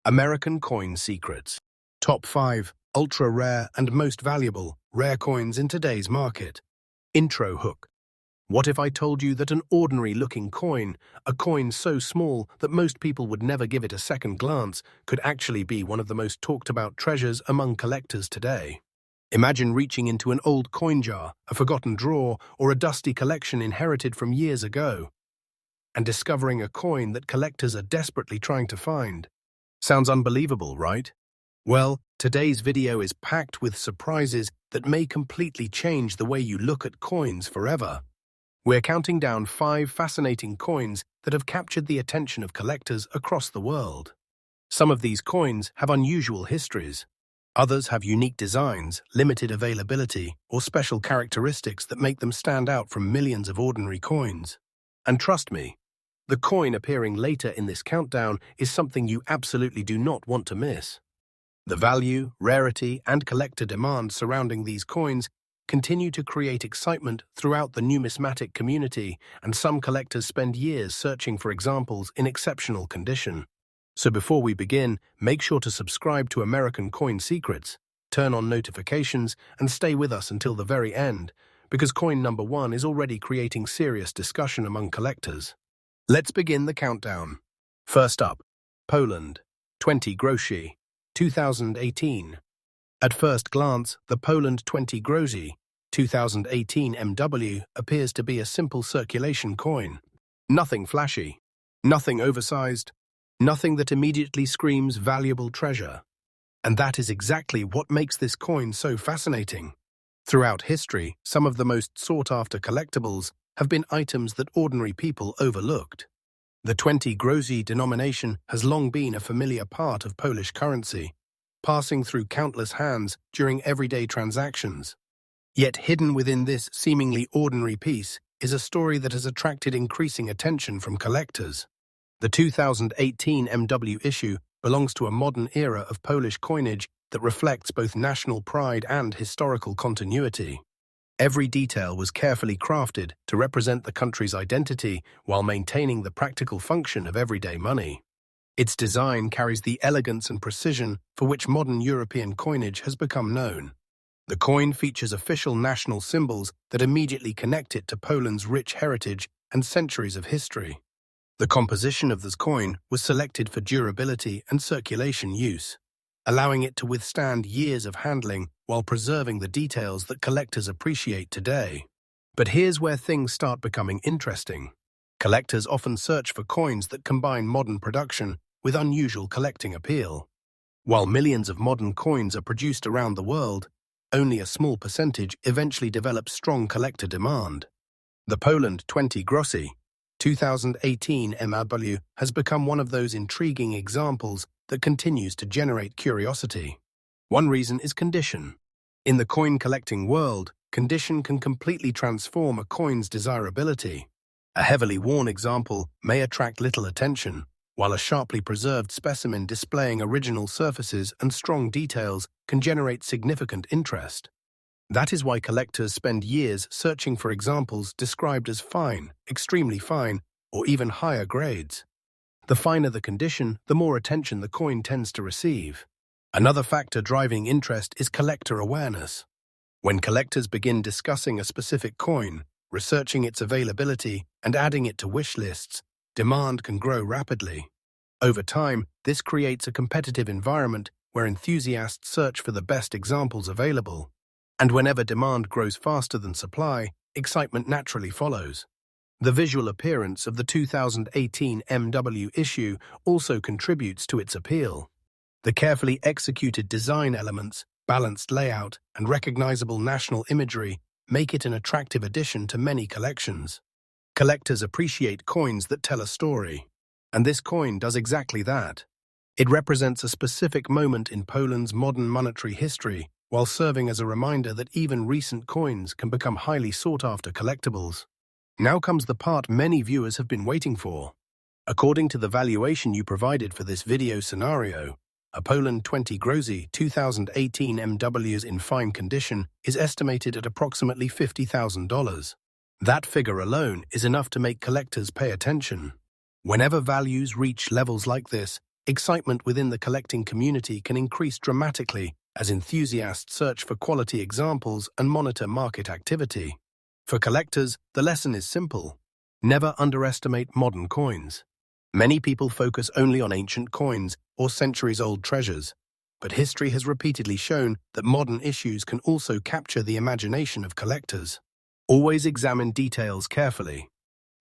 American Coin Secrets. Top 5 ultra-rare and most valuable rare coins in today's market. Intro hook. What if I told you that an ordinary-looking coin, a coin so small that most people would never give it a second glance, could actually be one of the most talked-about treasures among collectors today? Imagine reaching into an old coin jar, a forgotten drawer, or a dusty collection inherited from years ago, and discovering a coin that collectors are desperately trying to find. Sounds unbelievable, right? Well, today's video is packed with surprises that may completely change the way you look at coins forever. We're counting down 5 fascinating coins that have captured the attention of collectors across the world. Some of these coins have unusual histories. Others have unique designs, limited availability, or special characteristics that make them stand out from millions of ordinary coins. And trust me, the coin appearing later in this countdown is something you absolutely do not want to miss. The value, rarity, and collector demand surrounding these coins continue to create excitement throughout the numismatic community, and some collectors spend years searching for examples in exceptional condition. So before we begin, make sure to subscribe to American Coin Secrets, turn on notifications, and stay with us until the very end, because coin number 1 is already creating serious discussion among collectors. Let's begin the countdown. First up, Poland, 20 groszy, 2018. At first glance, the Poland 20 groszy, 2018 MW appears to be a simple circulation coin. Nothing flashy, nothing oversized, nothing that immediately screams valuable treasure. And that is exactly what makes this coin so fascinating. Throughout history, some of the most sought-after collectibles have been items that ordinary people overlooked. The 20 groszy denomination has long been a familiar part of Polish currency, passing through countless hands during everyday transactions. Yet hidden within this seemingly ordinary piece is a story that has attracted increasing attention from collectors. The 2018 MW issue belongs to a modern era of Polish coinage that reflects both national pride and historical continuity. Every detail was carefully crafted to represent the country's identity while maintaining the practical function of everyday money. Its design carries the elegance and precision for which modern European coinage has become known. The coin features official national symbols that immediately connect it to Poland's rich heritage and centuries of history. The composition of this coin was selected for durability and circulation use, allowing it to withstand years of handling while preserving the details that collectors appreciate today. But here's where things start becoming interesting. Collectors often search for coins that combine modern production with unusual collecting appeal. While millions of modern coins are produced around the world, only a small percentage eventually develops strong collector demand. The Poland 20 groszy, 2018 MW has become one of those intriguing examples that continues to generate curiosity. One reason is condition. In the coin collecting world, condition can completely transform a coin's desirability. A heavily worn example may attract little attention, while a sharply preserved specimen displaying original surfaces and strong details can generate significant interest. That is why collectors spend years searching for examples described as fine, extremely fine, or even higher grades. The finer the condition, the more attention the coin tends to receive. Another factor driving interest is collector awareness. When collectors begin discussing a specific coin, researching its availability, and adding it to wish lists, demand can grow rapidly. Over time, this creates a competitive environment where enthusiasts search for the best examples available. And whenever demand grows faster than supply, excitement naturally follows. The visual appearance of the 2018 MW issue also contributes to its appeal. The carefully executed design elements, balanced layout, and recognizable national imagery make it an attractive addition to many collections. Collectors appreciate coins that tell a story, and this coin does exactly that. It represents a specific moment in Poland's modern monetary history, while serving as a reminder that even recent coins can become highly sought-after collectibles. Now comes the part many viewers have been waiting for. According to the valuation you provided for this video scenario, a Poland 20 groszy 2018 MWs in fine condition is estimated at approximately $50,000. That figure alone is enough to make collectors pay attention. Whenever values reach levels like this, excitement within the collecting community can increase dramatically as enthusiasts search for quality examples and monitor market activity. For collectors, the lesson is simple. Never underestimate modern coins. Many people focus only on ancient coins or centuries-old treasures, but history has repeatedly shown that modern issues can also capture the imagination of collectors. Always examine details carefully.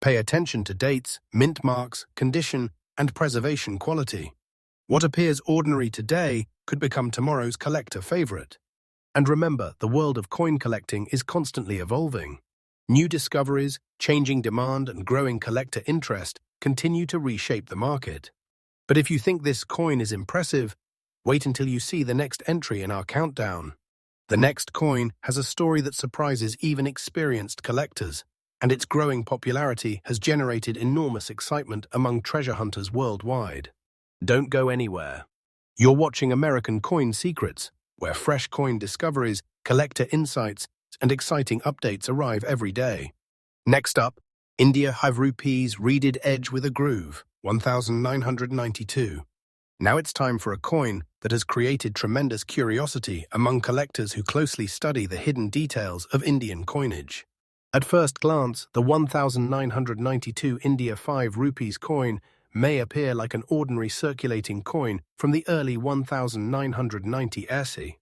Pay attention to dates, mint marks, condition, and preservation quality. What appears ordinary today could become tomorrow's collector favorite. And remember, the world of coin collecting is constantly evolving. New discoveries, changing demand, and growing collector interest continue to reshape the market. But if you think this coin is impressive, wait until you see the next entry in our countdown. The next coin has a story that surprises even experienced collectors, and its growing popularity has generated enormous excitement among treasure hunters worldwide. Don't go anywhere. You're watching American Coin Secrets, where fresh coin discoveries, collector insights, and exciting updates arrive every day. Next up, India 5 rupees reeded edge with a groove, 1992. Now it's time for a coin that has created tremendous curiosity among collectors who closely study the hidden details of Indian coinage. At first glance, the 1992 India 5 rupees coin may appear like an ordinary circulating coin from the early 1990s.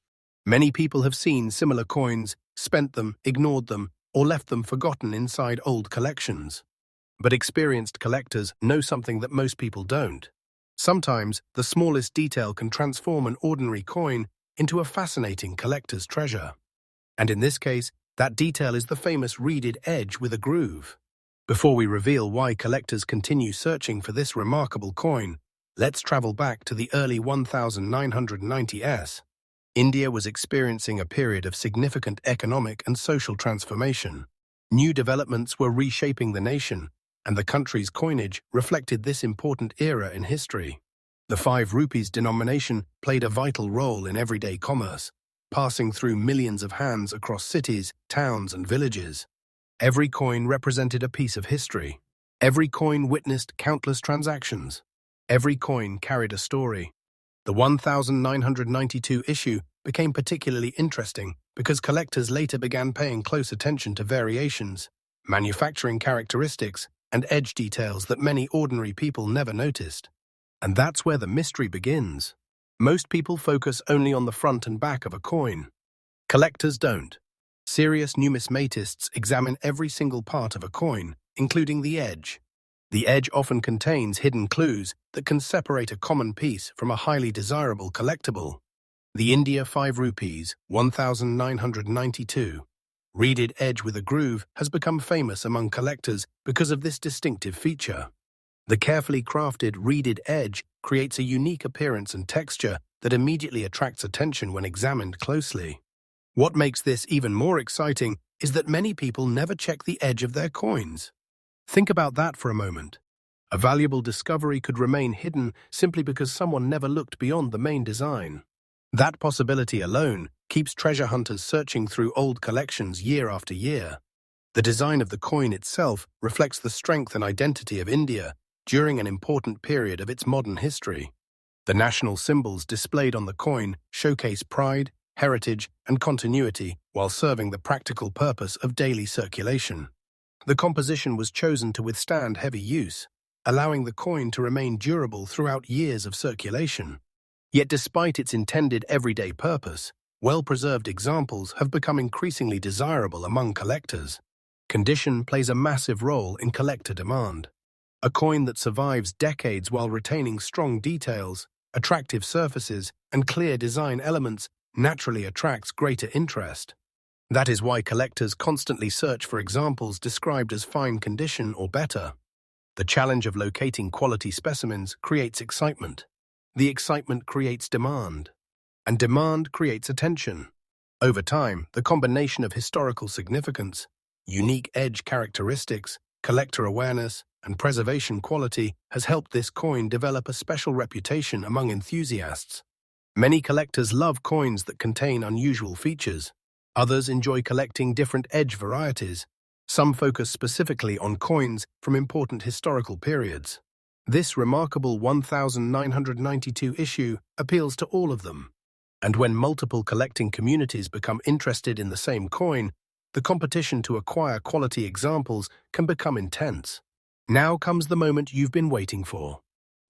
Many people have seen similar coins, spent them, ignored them, or left them forgotten inside old collections. But experienced collectors know something that most people don't. Sometimes, the smallest detail can transform an ordinary coin into a fascinating collector's treasure. And in this case, that detail is the famous reeded edge with a groove. Before we reveal why collectors continue searching for this remarkable coin, let's travel back to the early 1990s. India was experiencing a period of significant economic and social transformation. New developments were reshaping the nation, and the country's coinage reflected this important era in history. The 5 rupees denomination played a vital role in everyday commerce, passing through millions of hands across cities, towns, and villages. Every coin represented a piece of history. Every coin witnessed countless transactions. Every coin carried a story. The 1992 issue became particularly interesting because collectors later began paying close attention to variations, manufacturing characteristics, and edge details that many ordinary people never noticed. And that's where the mystery begins. Most people focus only on the front and back of a coin. Collectors don't. Serious numismatists examine every single part of a coin, including the edge. The edge often contains hidden clues that can separate a common piece from a highly desirable collectible. The India 5 rupees, 1992, reeded edge with a groove has become famous among collectors because of this distinctive feature. The carefully crafted reeded edge creates a unique appearance and texture that immediately attracts attention when examined closely. What makes this even more exciting is that many people never check the edge of their coins. Think about that for a moment. A valuable discovery could remain hidden simply because someone never looked beyond the main design. That possibility alone keeps treasure hunters searching through old collections year after year. The design of the coin itself reflects the strength and identity of India during an important period of its modern history. The national symbols displayed on the coin showcase pride, heritage, and continuity while serving the practical purpose of daily circulation. The composition was chosen to withstand heavy use, allowing the coin to remain durable throughout years of circulation. Yet despite its intended everyday purpose, well-preserved examples have become increasingly desirable among collectors. Condition plays a massive role in collector demand. A coin that survives decades while retaining strong details, attractive surfaces, and clear design elements naturally attracts greater interest. That is why collectors constantly search for examples described as fine condition or better. The challenge of locating quality specimens creates excitement. The excitement creates demand, and demand creates attention. Over time, the combination of historical significance, unique edge characteristics, collector awareness, and preservation quality has helped this coin develop a special reputation among enthusiasts. Many collectors love coins that contain unusual features. Others enjoy collecting different edge varieties. Some focus specifically on coins from important historical periods. This remarkable 1992 issue appeals to all of them. And when multiple collecting communities become interested in the same coin, the competition to acquire quality examples can become intense. Now comes the moment you've been waiting for.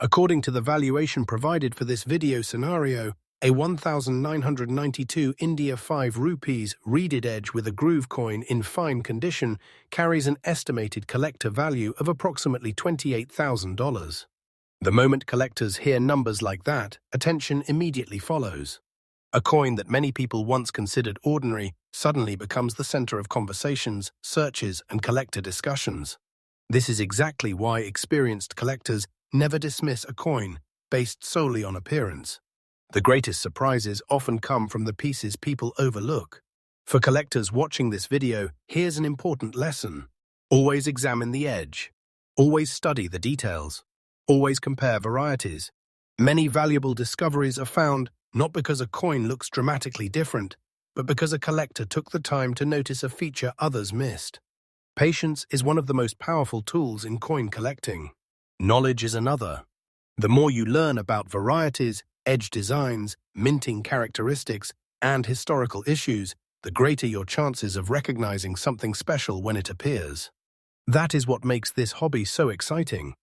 According to the valuation provided for this video scenario, a 1992 India 5 rupees reeded edge with a groove coin in fine condition carries an estimated collector value of approximately $28,000. The moment collectors hear numbers like that, attention immediately follows. A coin that many people once considered ordinary suddenly becomes the center of conversations, searches, and collector discussions. This is exactly why experienced collectors never dismiss a coin based solely on appearance. The greatest surprises often come from the pieces people overlook. For collectors watching this video, here's an important lesson. Always examine the edge. Always study the details. Always compare varieties. Many valuable discoveries are found not because a coin looks dramatically different, but because a collector took the time to notice a feature others missed. Patience is one of the most powerful tools in coin collecting. Knowledge is another. The more you learn about varieties, edge designs, minting characteristics, and historical issues, the greater your chances of recognizing something special when it appears. That is what makes this hobby so exciting.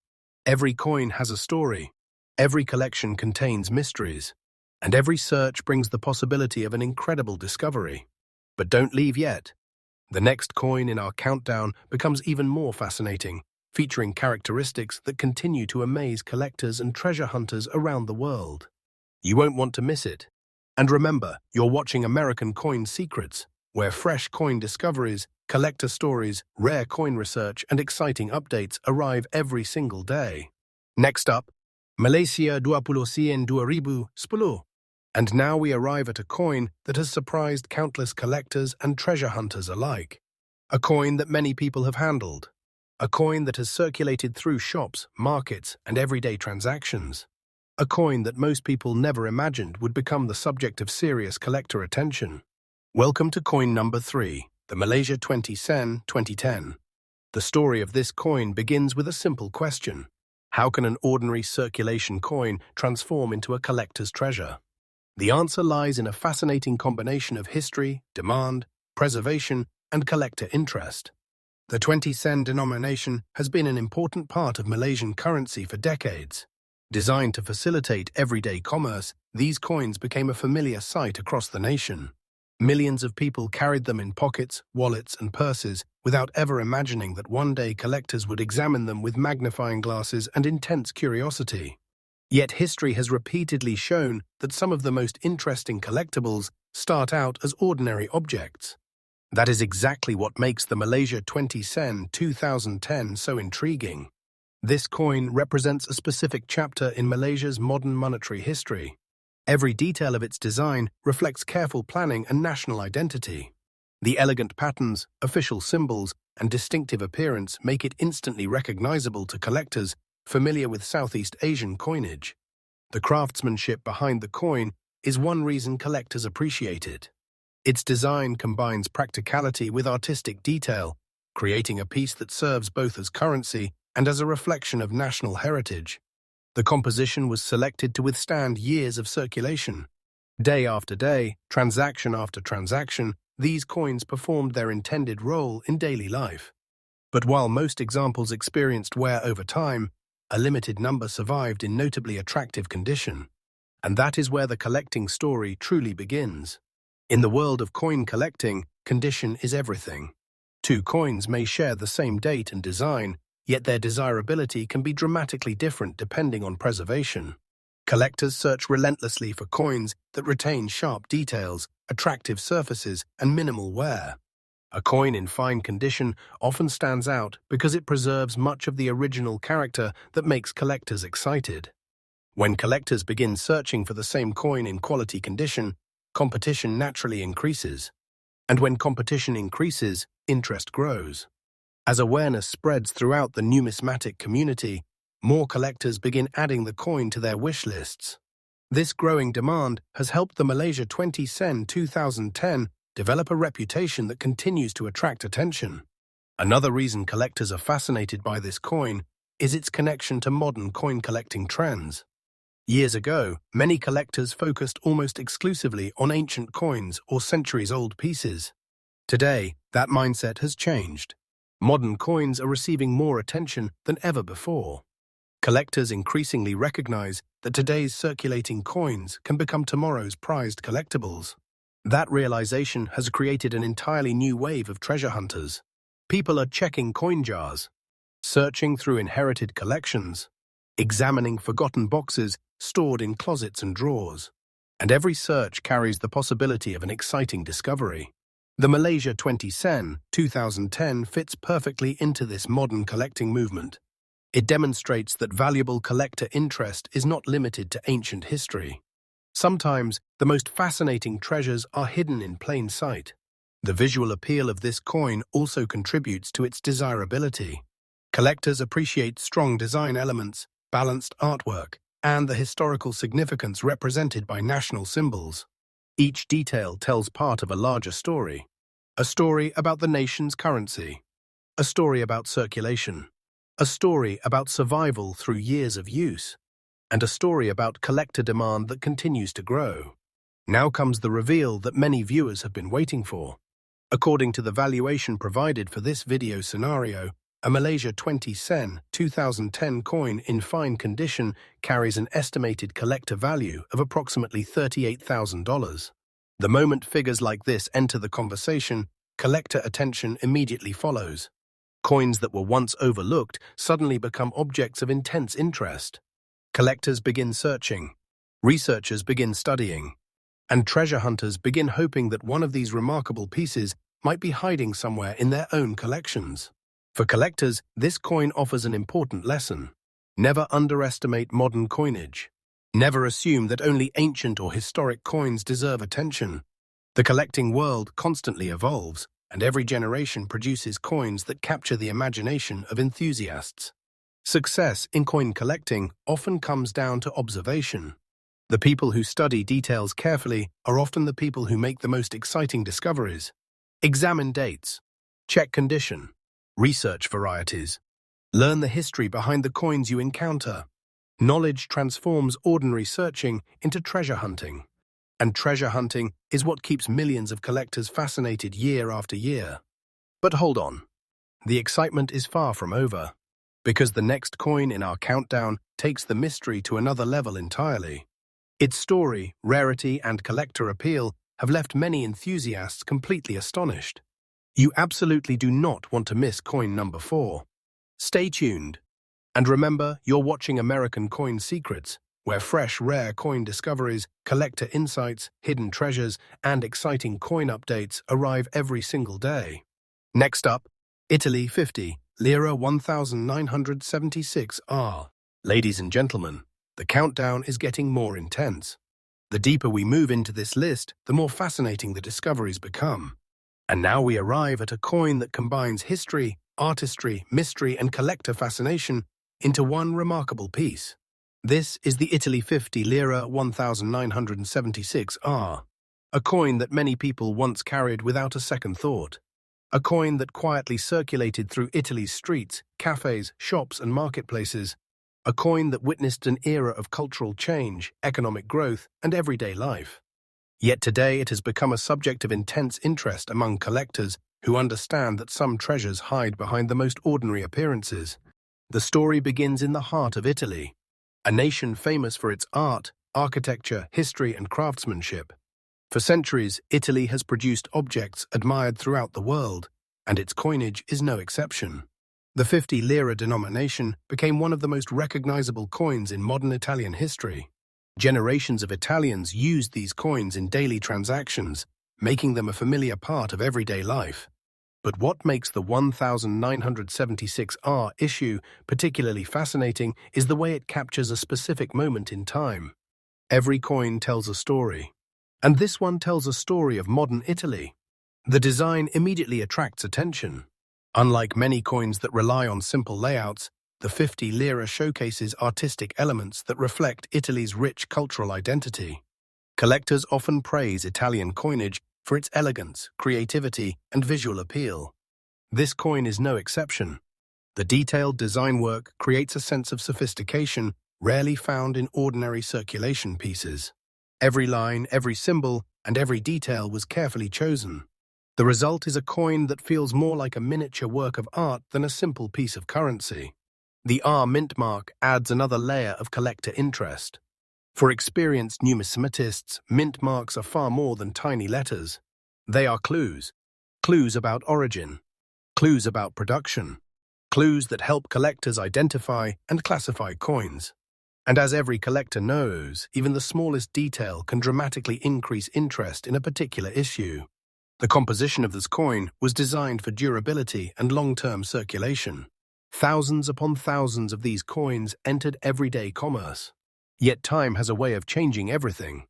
Every coin has a story, every collection contains mysteries, and every search brings the possibility of an incredible discovery. But don't leave yet. The next coin in our countdown becomes even more fascinating, featuring characteristics that continue to amaze collectors and treasure hunters around the world. You won't want to miss it. And remember, you're watching American Coin Secrets, where fresh coin discoveries, collector stories, rare coin research, and exciting updates arrive every single day. Next up, Malaysia 2010. And now we arrive at a coin that has surprised countless collectors and treasure hunters alike. A coin that many people have handled. A coin that has circulated through shops, markets, and everyday transactions. A coin that most people never imagined would become the subject of serious collector attention. Welcome to coin number 3, the Malaysia 20 Sen 2010. The story of this coin begins with a simple question. How can an ordinary circulation coin transform into a collector's treasure? The answer lies in a fascinating combination of history, demand, preservation, and collector interest. The 20 sen denomination has been an important part of Malaysian currency for decades. Designed to facilitate everyday commerce, these coins became a familiar sight across the nation. Millions of people carried them in pockets, wallets, and purses without ever imagining that one day collectors would examine them with magnifying glasses and intense curiosity. Yet history has repeatedly shown that some of the most interesting collectibles start out as ordinary objects. That is exactly what makes the Malaysia 20 Sen 2010 so intriguing. This coin represents a specific chapter in Malaysia's modern monetary history. Every detail of its design reflects careful planning and national identity. The elegant patterns, official symbols, and distinctive appearance make it instantly recognizable to collectors familiar with Southeast Asian coinage. The craftsmanship behind the coin is one reason collectors appreciate it. Its design combines practicality with artistic detail, creating a piece that serves both as currency and as a reflection of national heritage. The composition was selected to withstand years of circulation. Day after day, transaction after transaction, these coins performed their intended role in daily life. But while most examples experienced wear over time, a limited number survived in notably attractive condition. And that is where the collecting story truly begins. In the world of coin collecting, condition is everything. Two coins may share the same date and design, yet their desirability can be dramatically different depending on preservation. Collectors search relentlessly for coins that retain sharp details, attractive surfaces, and minimal wear. A coin in fine condition often stands out because it preserves much of the original character that makes collectors excited. When collectors begin searching for the same coin in quality condition, competition naturally increases. And when competition increases, interest grows. As awareness spreads throughout the numismatic community, more collectors begin adding the coin to their wish lists. This growing demand has helped the Malaysia 20 Sen 2010 develop a reputation that continues to attract attention. Another reason collectors are fascinated by this coin is its connection to modern coin collecting trends. Years ago, many collectors focused almost exclusively on ancient coins or centuries-old pieces. Today, that mindset has changed. Modern coins are receiving more attention than ever before. Collectors increasingly recognize that today's circulating coins can become tomorrow's prized collectibles. That realization has created an entirely new wave of treasure hunters. People are checking coin jars, searching through inherited collections, examining forgotten boxes stored in closets and drawers. And every search carries the possibility of an exciting discovery. The Malaysia 20 Sen 2010 fits perfectly into this modern collecting movement. It demonstrates that valuable collector interest is not limited to ancient history. Sometimes, the most fascinating treasures are hidden in plain sight. The visual appeal of this coin also contributes to its desirability. Collectors appreciate strong design elements, balanced artwork, and the historical significance represented by national symbols. Each detail tells part of a larger story. A story about the nation's currency. A story about circulation. A story about survival through years of use. And a story about collector demand that continues to grow. Now comes the reveal that many viewers have been waiting for. According to the valuation provided for this video scenario, a Malaysia 20 Sen 2010 coin in fine condition carries an estimated collector value of approximately $38,000. The moment figures like this enter the conversation, collector attention immediately follows. Coins that were once overlooked suddenly become objects of intense interest. Collectors begin searching, researchers begin studying, and treasure hunters begin hoping that one of these remarkable pieces might be hiding somewhere in their own collections. For collectors, this coin offers an important lesson. Never underestimate modern coinage. Never assume that only ancient or historic coins deserve attention. The collecting world constantly evolves, and every generation produces coins that capture the imagination of enthusiasts. Success in coin collecting often comes down to observation. The people who study details carefully are often the people who make the most exciting discoveries. Examine dates. Check condition. Research varieties. Learn the history behind the coins you encounter. Knowledge transforms ordinary searching into treasure hunting. And treasure hunting is what keeps millions of collectors fascinated year after year. But hold on. The excitement is far from over. Because the next coin in our countdown takes the mystery to another level entirely. Its story, rarity, and collector appeal have left many enthusiasts completely astonished. You absolutely do not want to miss coin number 4. Stay tuned. And remember, you're watching American Coin Secrets, where fresh, rare coin discoveries, collector insights, hidden treasures, and exciting coin updates arrive every single day. Next up, Italy 50. Lira 1976 R. Ladies and gentlemen, the countdown is getting more intense. The deeper we move into this list, the more fascinating the discoveries become. And now we arrive at a coin that combines history, artistry, mystery, and collector fascination into one remarkable piece. This is the Italy 50 Lira 1976 R. A coin that many people once carried without a second thought. A coin that quietly circulated through Italy's streets, cafes, shops, and marketplaces. A coin that witnessed an era of cultural change, economic growth, and everyday life. Yet today it has become a subject of intense interest among collectors who understand that some treasures hide behind the most ordinary appearances. The story begins in the heart of Italy, a nation famous for its art, architecture, history, and craftsmanship. For centuries, Italy has produced objects admired throughout the world, and its coinage is no exception. The 50 lira denomination became one of the most recognizable coins in modern Italian history. Generations of Italians used these coins in daily transactions, making them a familiar part of everyday life. But what makes the 1976R issue particularly fascinating is the way it captures a specific moment in time. Every coin tells a story. And this one tells a story of modern Italy. The design immediately attracts attention. Unlike many coins that rely on simple layouts, the 50 lira showcases artistic elements that reflect Italy's rich cultural identity. Collectors often praise Italian coinage for its elegance, creativity, and visual appeal. This coin is no exception. The detailed design work creates a sense of sophistication rarely found in ordinary circulation pieces. Every line, every symbol, and every detail was carefully chosen. The result is a coin that feels more like a miniature work of art than a simple piece of currency. The R mint mark adds another layer of collector interest. For experienced numismatists, mint marks are far more than tiny letters. They are clues. Clues about origin. Clues about production. Clues that help collectors identify and classify coins. And as every collector knows, even the smallest detail can dramatically increase interest in a particular issue. The composition of this coin was designed for durability and long-term circulation. Thousands upon thousands of these coins entered everyday commerce. Yet time has a way of changing everything.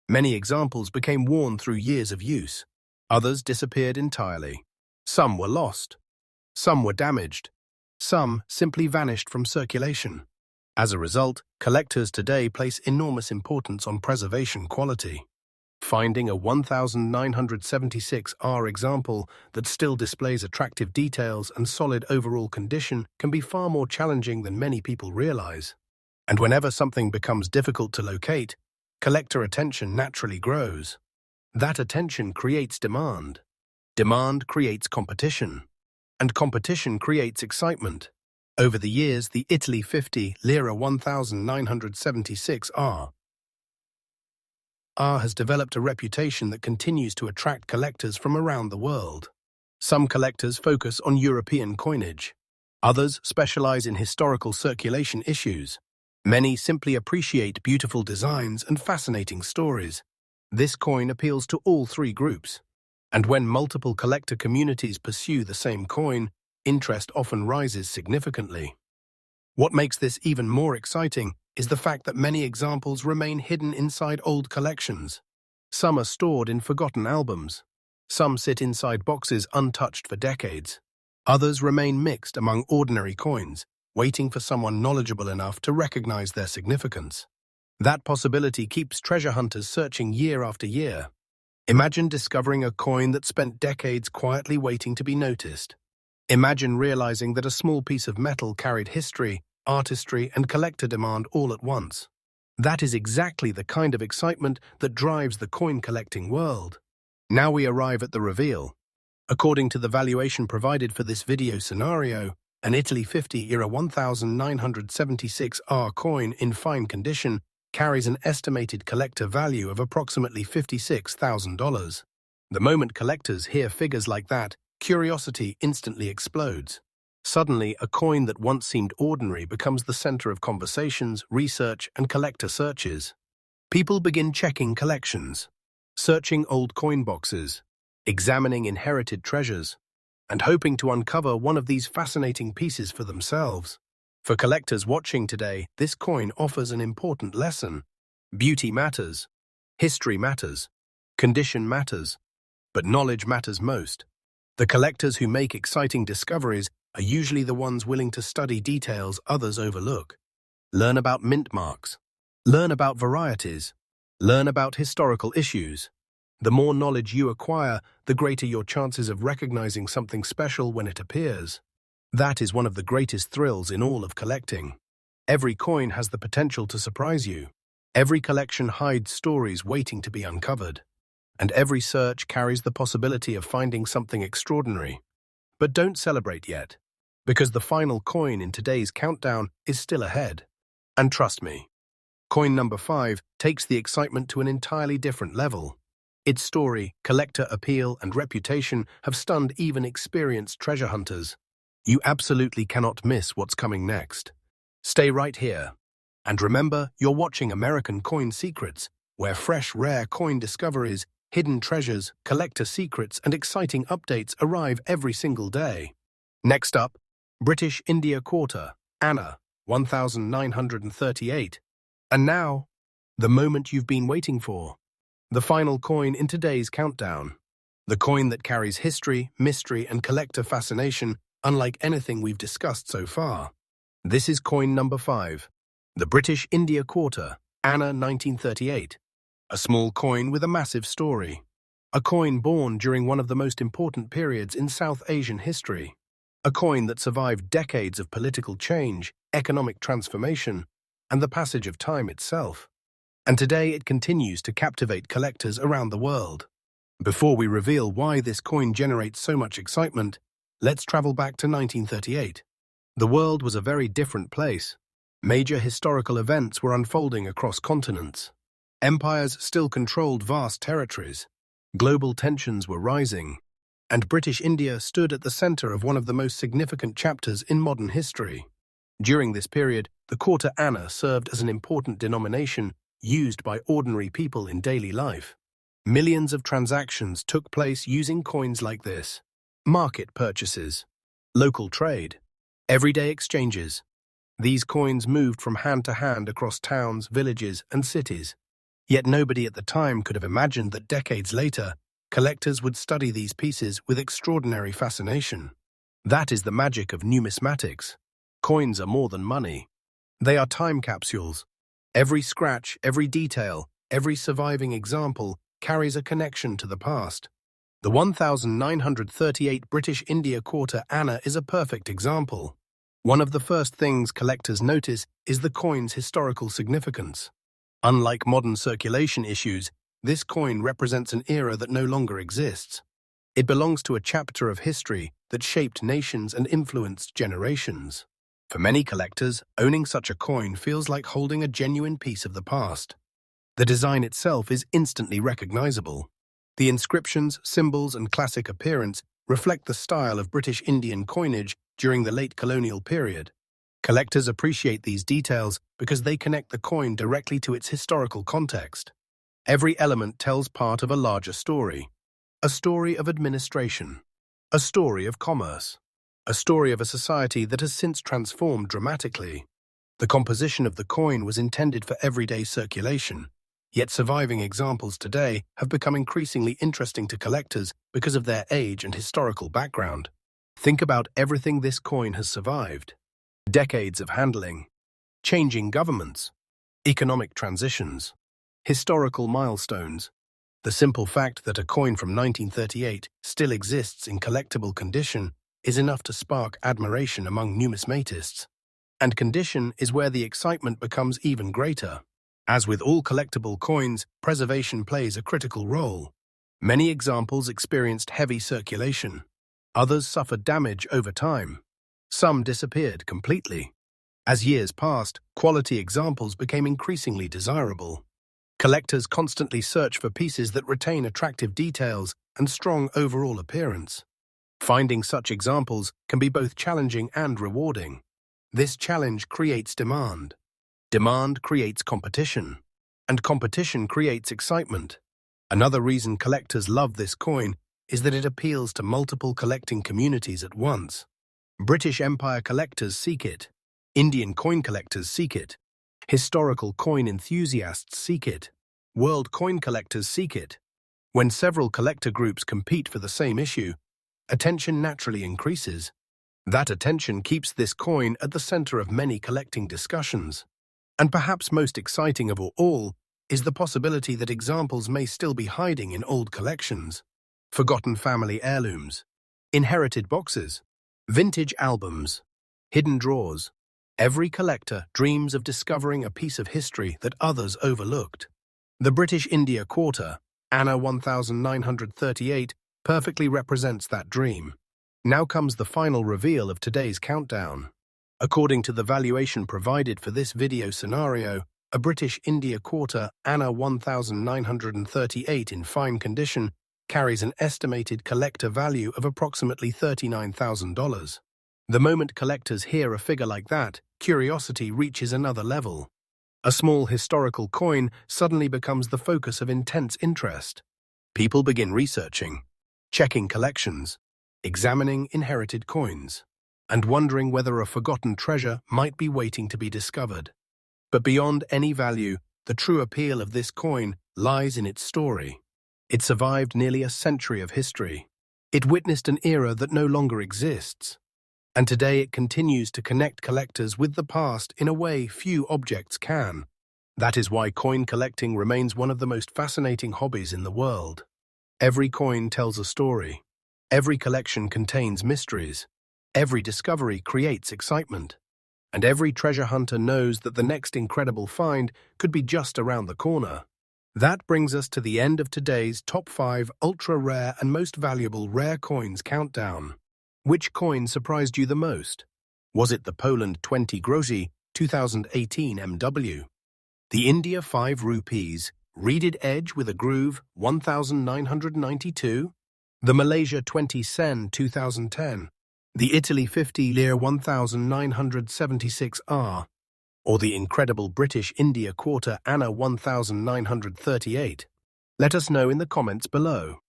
Many examples became worn through years of use. Others disappeared entirely. Some were lost. Some were damaged. Some simply vanished from circulation. As a result, collectors today place enormous importance on preservation quality. Finding a 1976R example that still displays attractive details and solid overall condition can be far more challenging than many people realize. And whenever something becomes difficult to locate, collector attention naturally grows. That attention creates demand. Demand creates competition. And competition creates excitement. Over the years, the Italy 50 Lira 1976R has developed a reputation that continues to attract collectors from around the world. Some collectors focus on European coinage. Others specialize in historical circulation issues. Many simply appreciate beautiful designs and fascinating stories. This coin appeals to all three groups. And when multiple collector communities pursue the same coin, interest often rises significantly. What makes this even more exciting is the fact that many examples remain hidden inside old collections. Some are stored in forgotten albums. Some sit inside boxes untouched for decades. Others remain mixed among ordinary coins, waiting for someone knowledgeable enough to recognize their significance. That possibility keeps treasure hunters searching year after year. Imagine discovering a coin that spent decades quietly waiting to be noticed. Imagine realizing that a small piece of metal carried history, artistry, and collector demand all at once. That is exactly the kind of excitement that drives the coin collecting world. Now we arrive at the reveal. According to the valuation provided for this video scenario, an Italy 50 era 1976R coin in fine condition carries an estimated collector value of approximately $56,000. The moment collectors hear figures like that, curiosity instantly explodes. Suddenly, a coin that once seemed ordinary becomes the center of conversations, research, and collector searches. People begin checking collections, searching old coin boxes, examining inherited treasures, and hoping to uncover one of these fascinating pieces for themselves. For collectors watching today, this coin offers an important lesson. Beauty matters, history matters, condition matters, but knowledge matters most. The collectors who make exciting discoveries are usually the ones willing to study details others overlook. Learn about mint marks. Learn about varieties. Learn about historical issues. The more knowledge you acquire, the greater your chances of recognizing something special when it appears. That is one of the greatest thrills in all of collecting. Every coin has the potential to surprise you. Every collection hides stories waiting to be uncovered. And every search carries the possibility of finding something extraordinary. But don't celebrate yet, because the final coin in today's countdown is still ahead. And trust me, coin number 5 takes the excitement to an entirely different level. Its story, collector appeal, and reputation have stunned even experienced treasure hunters. You absolutely cannot miss what's coming next. Stay right here. And remember, you're watching American Coin Secrets, where fresh, rare coin discoveries, hidden treasures, collector secrets, and exciting updates arrive every single day. Next up, British India Quarter, Anna, 1938. And now, the moment you've been waiting for. The final coin in today's countdown. The coin that carries history, mystery, and collector fascination unlike anything we've discussed so far. This is coin number 5. The British India Quarter, Anna 1938. A small coin with a massive story. A coin born during one of the most important periods in South Asian history. a coin that survived decades of political change, economic transformation, and the passage of time itself. And today it continues to captivate collectors around the world. Before we reveal why this coin generates so much excitement, let's travel back to 1938. The world was a very different place. Major historical events were unfolding across continents. Empires still controlled vast territories. Global tensions were rising, and British India stood at the center of one of the most significant chapters in modern history. During this period, the quarter anna served as an important denomination used by ordinary people in daily life. Millions of transactions took place using coins like this. Market purchases, local trade, everyday exchanges. These coins moved from hand to hand across towns, villages, and cities. Yet nobody at the time could have imagined that decades later, collectors would study these pieces with extraordinary fascination. That is the magic of numismatics. Coins are more than money. They are time capsules. Every scratch, every detail, every surviving example carries a connection to the past. The 1938 British India quarter anna is a perfect example. One of the first things collectors notice is the coin's historical significance. Unlike modern circulation issues, this coin represents an era that no longer exists. It belongs to a chapter of history that shaped nations and influenced generations. For many collectors, owning such a coin feels like holding a genuine piece of the past. The design itself is instantly recognizable. The inscriptions, symbols, and classic appearance reflect the style of British Indian coinage during the late colonial period. Collectors appreciate these details because they connect the coin directly to its historical context. Every element tells part of a larger story. A story of administration. A story of commerce. A story of a society that has since transformed dramatically. The composition of the coin was intended for everyday circulation, yet surviving examples today have become increasingly interesting to collectors because of their age and historical background. Think about everything this coin has survived. Decades of handling, changing governments, economic transitions, historical milestones. The simple fact that a coin from 1938 still exists in collectible condition is enough to spark admiration among numismatists. And condition is where the excitement becomes even greater. As with all collectible coins, preservation plays a critical role. Many examples experienced heavy circulation. Others suffered damage over time. Some disappeared completely. As years passed, quality examples became increasingly desirable. Collectors constantly search for pieces that retain attractive details and strong overall appearance. Finding such examples can be both challenging and rewarding. This challenge creates demand. Demand creates competition, and competition creates excitement. Another reason collectors love this coin is that it appeals to multiple collecting communities at once. British Empire collectors seek it. Indian coin collectors seek it. Historical coin enthusiasts seek it. World coin collectors seek it. When several collector groups compete for the same issue, attention naturally increases. That attention keeps this coin at the center of many collecting discussions. And perhaps most exciting of all is the possibility that examples may still be hiding in old collections. Forgotten family heirlooms, inherited boxes, vintage albums, hidden drawers. Every collector dreams of discovering a piece of history that others overlooked. The British India quarter, Anna 1938, perfectly represents that dream. Now comes the final reveal of today's countdown. According to the valuation provided for this video scenario, a British India quarter Anna 1938 in fine condition carries an estimated collector value of approximately $39,000. The moment collectors hear a figure like that, curiosity reaches another level. A small historical coin suddenly becomes the focus of intense interest. People begin researching, checking collections, examining inherited coins, and wondering whether a forgotten treasure might be waiting to be discovered. But beyond any value, the true appeal of this coin lies in its story. It survived nearly a century of history. It witnessed an era that no longer exists. And today it continues to connect collectors with the past in a way few objects can. That is why coin collecting remains one of the most fascinating hobbies in the world. Every coin tells a story. Every collection contains mysteries. Every discovery creates excitement, and every treasure hunter knows that the next incredible find could be just around the corner. That brings us to the end of today's Top 5 Ultra-Rare and Most Valuable Rare Coins countdown. Which coin surprised you the most? Was it the Poland 20 groszy 2018 MW? The India 5 rupees, reeded edge with a groove 1992? The Malaysia 20 sen 2010? The Italy 50 lire 1976R? Or the incredible British India quarter Anna 1938? Let us know in the comments below.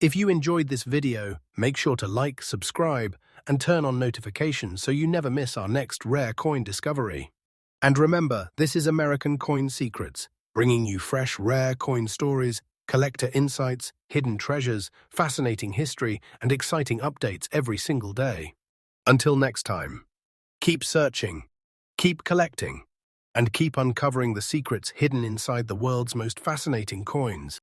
If you enjoyed this video, make sure to like, subscribe, and turn on notifications so you never miss our next rare coin discovery. And remember, this is American Coin Secrets, bringing you fresh rare coin stories, collector insights, hidden treasures, fascinating history, and exciting updates every single day. Until next time, keep searching, keep collecting, and keep uncovering the secrets hidden inside the world's most fascinating coins.